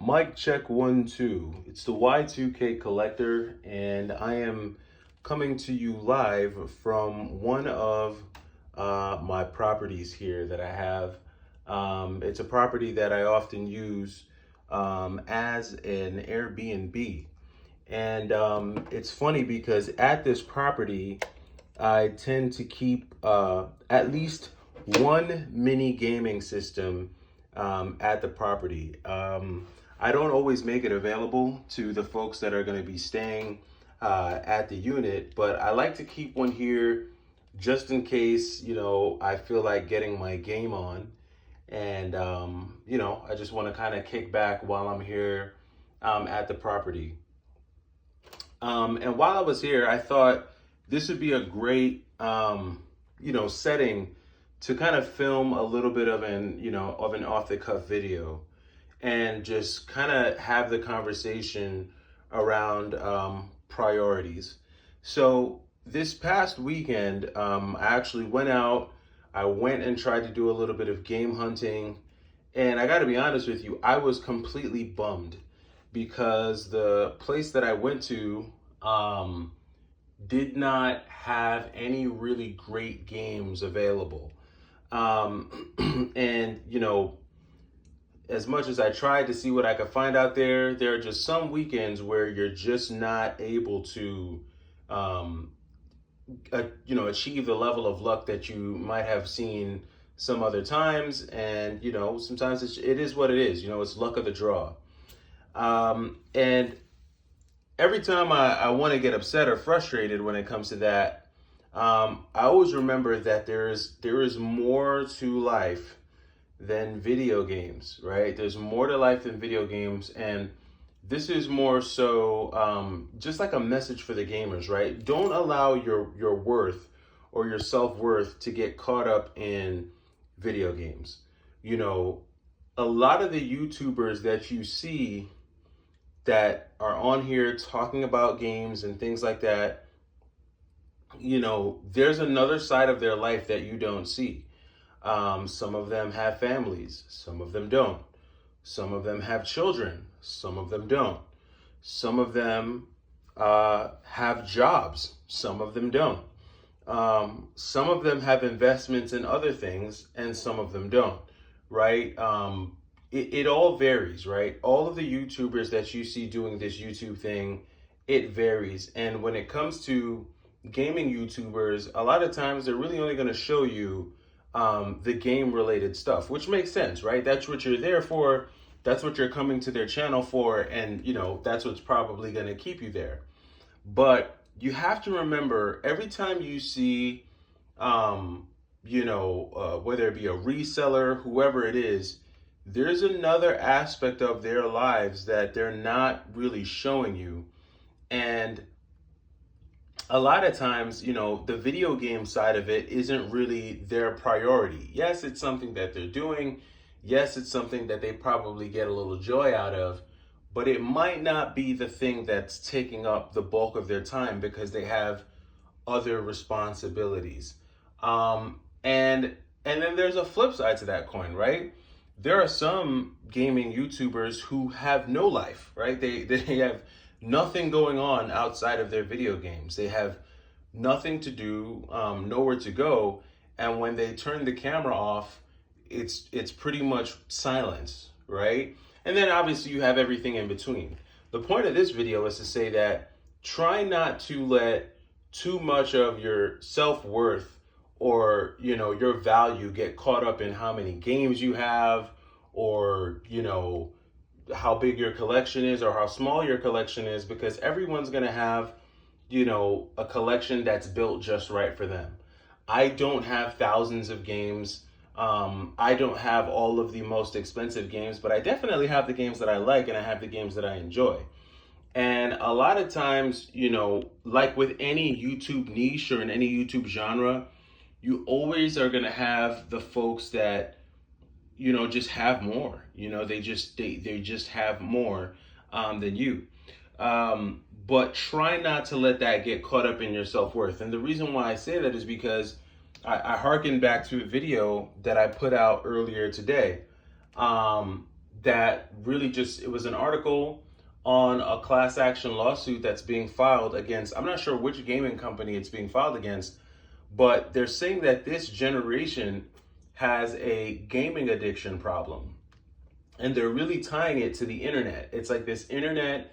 Mic check 1 2. It's the Y2K Collector, and I am coming to you live from one of my properties here that I have. It's a property that I often use as an Airbnb. And it's funny because at this property, I tend to keep at least one mini gaming system at the property. I don't always make it available to the folks that are going to be staying at the unit, but I like to keep one here just in case, I feel like getting my game on. And, I just want to kind of kick back while I'm here at the property. And while I was here, I thought this would be a great, setting to kind of film a little bit of an off the cuff video and just kind of have the conversation around priorities. So this past weekend, I actually went out. I went and tried to do a little bit of game hunting. And I got to be honest with you, I was completely bummed because the place that I went to did not have any really great games available. And, as much as I tried to see what I could find out there are just some weekends where you're just not able to, achieve the level of luck that you might have seen some other times. And, sometimes it is what it is, it's luck of the draw. And every time I want to get upset or frustrated when it comes to that, I always remember that there is more to life than video games, right? There's more to life than video games, and this is more so just like a message for the gamers, right? Don't allow your worth or your self-worth to get caught up in video games. A lot of the YouTubers that you see that are on here talking about games and things like that, there's another side of their life that you don't see. Some of them have families, some of them don't. Some of them have children, some of them don't. Some of them have jobs, some of them don't. Some of them have investments in other things, and some of them don't, right? It all varies, right? All of the YouTubers that you see doing this YouTube thing, it varies. And when it comes to gaming YouTubers, a lot of times they're really only going to show you the game related stuff, which makes sense, right? That's what you're there for. That's what you're coming to their channel for. And, that's what's probably going to keep you there. But you have to remember every time you see, whether it be a reseller, whoever it is, there's another aspect of their lives that they're not really showing you. And a lot of times, the video game side of it isn't really their priority. Yes, it's something that they're doing. Yes, it's something that they probably get a little joy out of, but it might not be the thing that's taking up the bulk of their time because they have other responsibilities. And then there's a flip side to that coin, right? There are some gaming YouTubers who have no life, right? They have nothing going on outside of their video games. They have nothing to do, nowhere to go. And when they turn the camera off, it's pretty much silence, right? And then obviously you have everything in between. The point of this video is to say that try not to let too much of your self-worth or, your value get caught up in how many games you have or, how big your collection is or how small your collection is, because everyone's going to have, a collection that's built just right for them. I don't have thousands of games. I don't have all of the most expensive games, but I definitely have the games that I like and I have the games that I enjoy. And a lot of times, like with any YouTube niche or in any YouTube genre, you always are going to have the folks that, just have more, they just have more than you. But try not to let that get caught up in your self-worth. And the reason why I say that is because I hearken back to a video that I put out earlier today. that really just, it was an article on a class action lawsuit that's being filed against, I'm not sure which gaming company it's being filed against, but they're saying that this generation has a gaming addiction problem. And they're really tying it to the internet. It's like this internet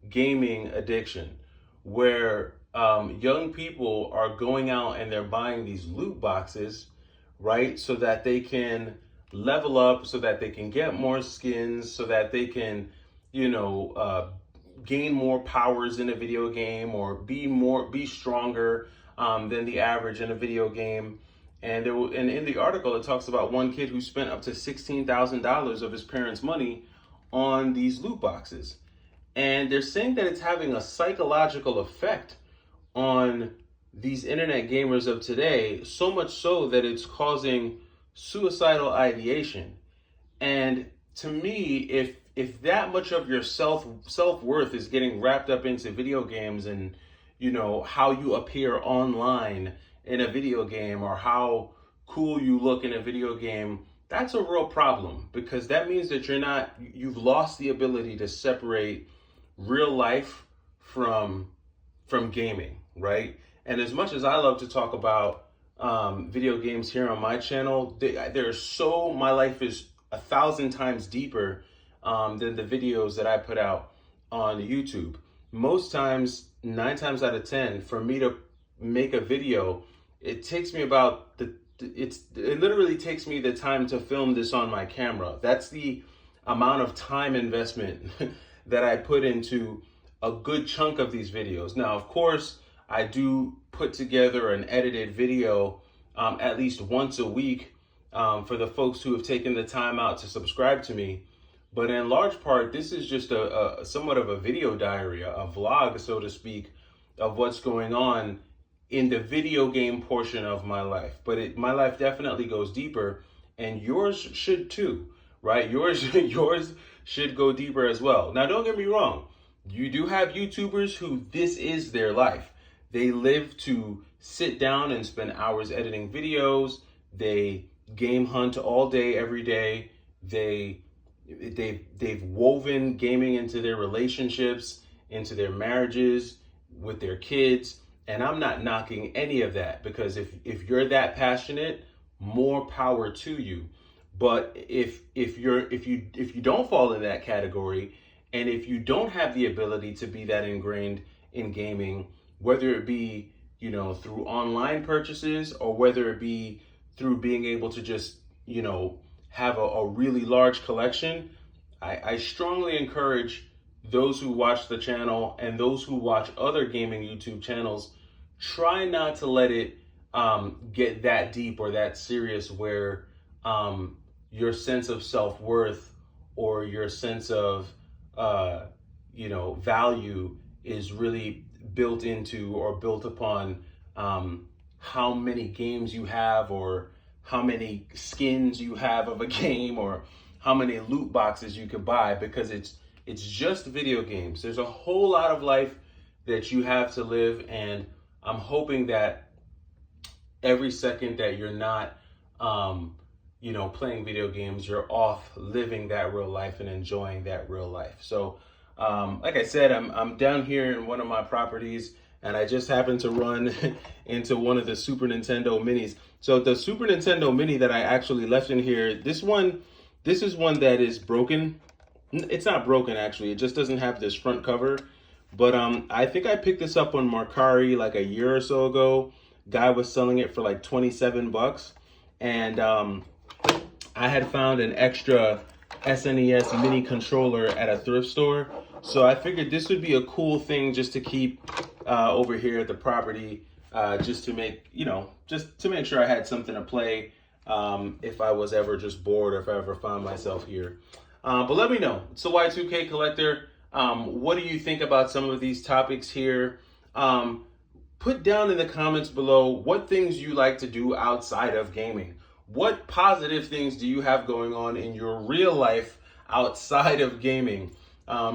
gaming addiction where young people are going out and they're buying these loot boxes, right? So that they can level up, so that they can get more skins, so that they can, gain more powers in a video game or be stronger than the average in a video game. And in the article, it talks about one kid who spent up to $16,000 of his parents' money on these loot boxes. And they're saying that it's having a psychological effect on these internet gamers of today, so much so that it's causing suicidal ideation. And to me, if that much of your self-worth is getting wrapped up into video games and how you appear online in a video game or how cool you look in a video game, that's a real problem, because that means that you've lost the ability to separate real life from gaming, right? And as much as I love to talk about video games here on my channel, my life is 1,000 times deeper than the videos that I put out on YouTube. Most times, 9 times out of 10, for me to make a video, it takes me it literally takes me the time to film this on my camera. That's the amount of time investment that I put into a good chunk of these videos. Now, of course, I do put together an edited video at least once a week for the folks who have taken the time out to subscribe to me. But in large part, this is just a somewhat of a video diary, a vlog, so to speak, of what's going on in the video game portion of my life. But my life definitely goes deeper, and yours should too, right? Yours should go deeper as well. Now, don't get me wrong. You do have YouTubers who this is their life. They live to sit down and spend hours editing videos. They game hunt all day, every day. They've woven gaming into their relationships, into their marriages, with their kids. And I'm not knocking any of that, because if you're that passionate, more power to you. But if you don't fall in that category, and if you don't have the ability to be that ingrained in gaming, whether it be through online purchases or whether it be through being able to just have a really large collection, I strongly encourage those who watch the channel and those who watch other gaming YouTube channels, try not to let it get that deep or that serious where your sense of self-worth or your sense of value is really built into or built upon how many games you have, or how many skins you have of a game, or how many loot boxes you could buy, because it's just video games. There's a whole lot of life that you have to live, and I'm hoping that every second that you're not playing video games, you're off living that real life and enjoying that real life. So like I said, I'm down here in one of my properties, and I just happened to run into one of the Super Nintendo minis. So the Super Nintendo mini that I actually left in here, this is one that is broken. It's not broken, actually. It just doesn't have this front cover. But I think I picked this up on Mercari like a year or so ago. Guy was selling it for like 27 bucks. And I had found an extra SNES mini controller at a thrift store. So I figured this would be a cool thing just to keep over here at the property, just to make sure I had something to play if I was ever just bored, or if I ever found myself here. But let me know. It's the Y2K Collector. What do you think about some of these topics here? Put down in the comments below what things you like to do outside of gaming. What positive things do you have going on in your real life outside of gaming?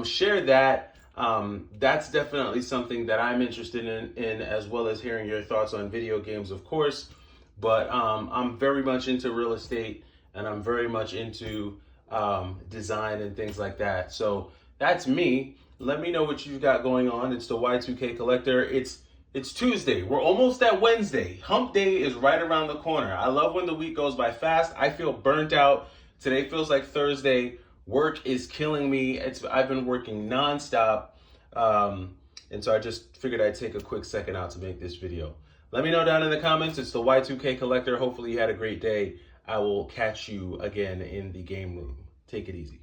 Share that. That's definitely something that I'm interested in, as well as hearing your thoughts on video games, of course. But I'm very much into real estate, and I'm very much into design and things like that. So that's me. Let me know what you've got going on. It's the Y2K Collector. It's Tuesday. We're almost at Wednesday. Hump Day is right around the corner. I love when the week goes by fast. I feel burnt out. Today feels like Thursday. Work is killing me. I've been working nonstop. And so I just figured I'd take a quick second out to make this video. Let me know down in the comments. It's the Y2K Collector. Hopefully you had a great day. I will catch you again in the game room. Take it easy.